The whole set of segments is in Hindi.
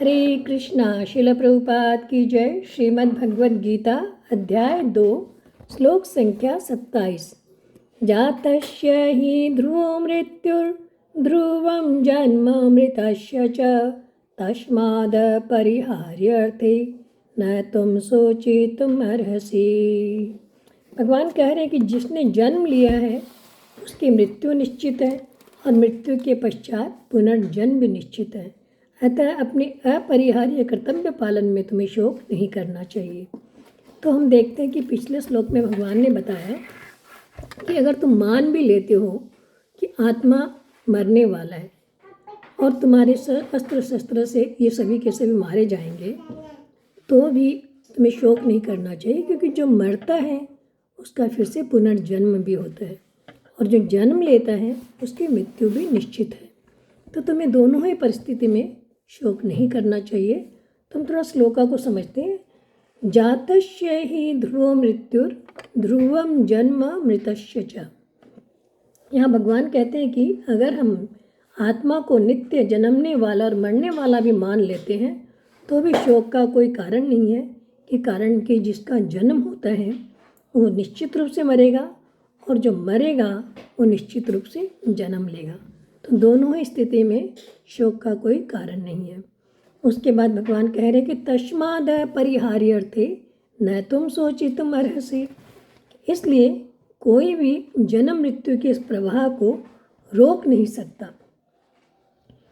हरे कृष्णा। शिल प्रभुपाद की जय। श्रीमद् भगवद गीता अध्याय 2 श्लोक संख्या 27। जातस्य हि ध्रुवो मृत्युर्ध्रुवं जन्म मृतस्य च तस्माद् परिहार्यर्थे न तुम शोचितुम अर्हसि। भगवान कह रहे हैं कि जिसने जन्म लिया है उसकी मृत्यु निश्चित है और मृत्यु के पश्चात पुनर्जन्म भी निश्चित है। अतः अपने अपरिहार्य कर्तव्य पालन में तुम्हें शोक नहीं करना चाहिए। तो हम देखते हैं कि पिछले श्लोक में भगवान ने बताया कि अगर तुम मान भी लेते हो कि आत्मा मरने वाला है और तुम्हारे अस्त्र शस्त्र से ये सभी के सभी मारे जाएंगे, तो भी तुम्हें शोक नहीं करना चाहिए, क्योंकि जो मरता है उसका फिर से पुनर्जन्म भी होता है और जो जन्म लेता है उसकी मृत्यु भी निश्चित है। तो तुम्हें दोनों ही परिस्थिति में शोक नहीं करना चाहिए। तुम थोड़ा श्लोका को समझते हैं। जातस्य हि ध्रुवो मृत्युर्ध्रुवं जन्म मृतस्य च। यहाँ भगवान कहते हैं कि अगर हम आत्मा को नित्य जन्मने वाला और मरने वाला भी मान लेते हैं तो भी शोक का कोई कारण नहीं है, कि कारण कि जिसका जन्म होता है वो निश्चित रूप से मरेगा और जो मरेगा वो निश्चित रूप से जन्म लेगा। तो दोनों ही स्थिति में शोक का कोई कारण नहीं है। उसके बाद भगवान कह रहे हैं कि तस्माद् परिहार्यर्थे न तुम शोचितुम अर्हसि। इसलिए कोई भी जन्म मृत्यु के इस प्रवाह को रोक नहीं सकता,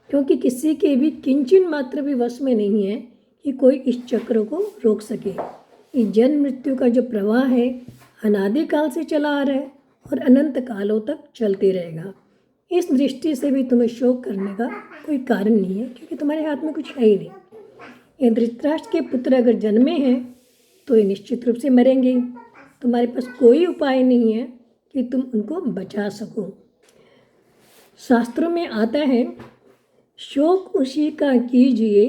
क्योंकि किसी के भी किंचन मात्र भी वश में नहीं है कि कोई इस चक्र को रोक सके। ये जन्म मृत्यु का जो प्रवाह है अनादिकाल से चला आ रहा है और अनंत कालों तक चलते रहेगा। इस दृष्टि से भी तुम्हें शोक करने का कोई कारण नहीं है, क्योंकि तुम्हारे हाथ में कुछ है ही नहीं। ये धृतराष्ट्र के पुत्र अगर जन्मे हैं तो ये निश्चित रूप से मरेंगे। तुम्हारे पास कोई उपाय नहीं है कि तुम उनको बचा सको। शास्त्रों में आता है, शोक उसी का कीजिए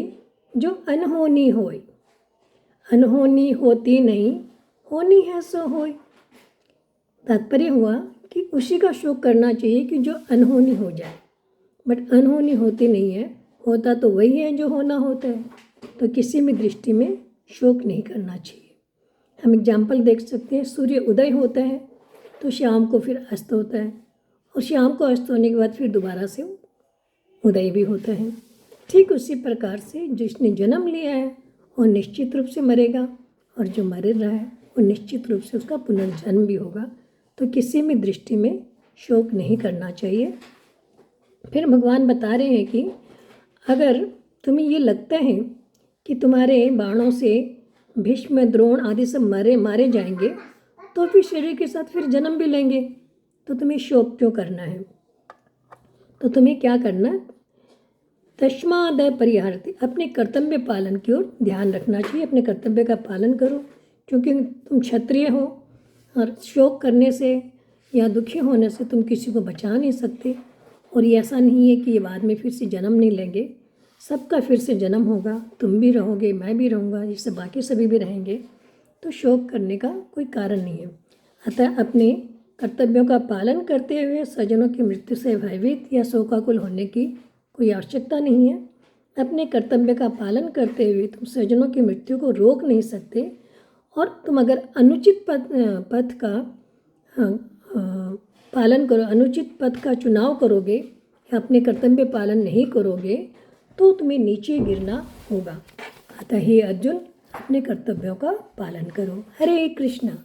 जो अनहोनी होय, अनहोनी होती नहीं, होनी है सो होय। तात्पर्य हुआ कि उसी का शोक करना चाहिए कि जो अनहोनी हो जाए, बट अनहोनी होती नहीं है, होता तो वही है जो होना होता है। तो किसी भी दृष्टि में शोक नहीं करना चाहिए। हम एग्जाम्पल देख सकते हैं, सूर्य उदय होता है तो शाम को फिर अस्त होता है और शाम को अस्त होने के बाद फिर दोबारा से उदय भी होता है। ठीक उसी प्रकार से जिसने जन्म लिया है वो निश्चित रूप से मरेगा और जो मर रहा है वो निश्चित रूप से उसका पुनर्जन्म भी होगा। तो किसी भी दृष्टि में शोक नहीं करना चाहिए। फिर भगवान बता रहे हैं कि अगर तुम्हें ये लगता है कि तुम्हारे बाणों से भीष्म द्रोण आदि सब मारे जाएंगे तो फिर शरीर के साथ फिर जन्म भी लेंगे, तो तुम्हें शोक क्यों करना है? तो तुम्हें क्या करना, तस्माद् परिहार्यर्थे, अपने कर्तव्य पालन की ओर ध्यान रखना चाहिए। अपने कर्तव्य का पालन करो, क्योंकि तुम क्षत्रिय हो और शोक करने से या दुखी होने से तुम किसी को बचा नहीं सकते। और ये ऐसा नहीं है कि ये बाद में फिर से जन्म नहीं लेंगे, सबका फिर से जन्म होगा। तुम भी रहोगे, मैं भी रहूँगा, जिससे बाकी सभी भी रहेंगे। तो शोक करने का कोई कारण नहीं है। अतः अपने कर्तव्यों का पालन करते हुए स्वजनों की मृत्यु से भयभीत या शोकाकुल होने की कोई आवश्यकता नहीं है। अपने कर्तव्य का पालन करते हुए तुम स्वजनों की मृत्यु को रोक नहीं सकते, और तुम अगर अनुचित पथ का पालन करो, अनुचित पथ का चुनाव करोगे या अपने कर्तव्य पालन नहीं करोगे तो तुम्हें नीचे गिरना होगा। अतः हे अर्जुन, अपने कर्तव्यों का पालन करो। हरे कृष्णा।